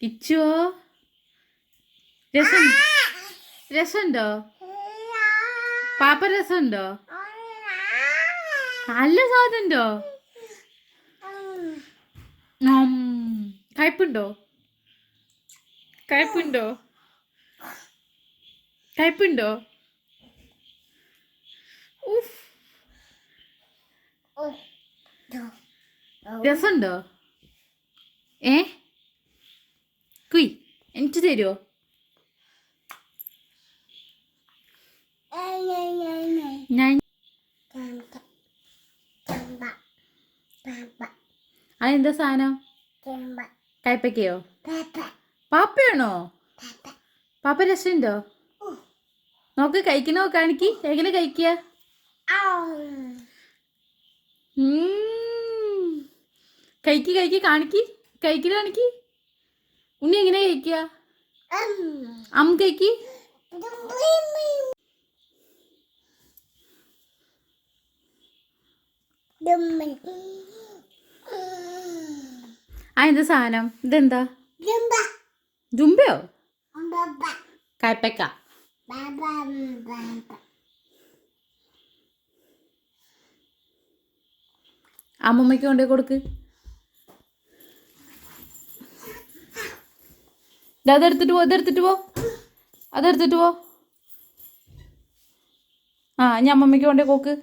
കിച്ചുവോ രസമുണ്ടോ? പാപ്പ രസമുണ്ടോ? നല്ല സ്വാദുണ്ടോ? കയ്പുണ്ടോ? കയ്പുണ്ടോ? കയ്പുണ്ടോ? രസമുണ്ടോ? കുയ് എനിക്ക് തരുമോ? ഞാൻ അതെന്താ സാധനം? കയ്പക്കയോ? പാപ്പയാണോ? പാപ്പ രസമുണ്ടോ? നോക്ക് കഴിക്കണോ? കാണിക്ക് എങ്ങനെ കഴിക്കുക? കഴിക്ക് കാണിക്ക് കഴിക്കണ കാണിക്ക്. ഉണ്ണി എങ്ങനെ കഴിക്കുക? കഴിക്ക്. എന്താ സാധനം? ഇതെന്താ? ജുംബയോ? കയ്പക്ക. അമ്മമ്മയ്ക്ക് കൊണ്ടേ കൊടുക്ക്. അതെടുത്തിട്ട് പോ. ഇനി അമ്മമ്മയ്ക്ക് കൊണ്ടേ പോക്ക്.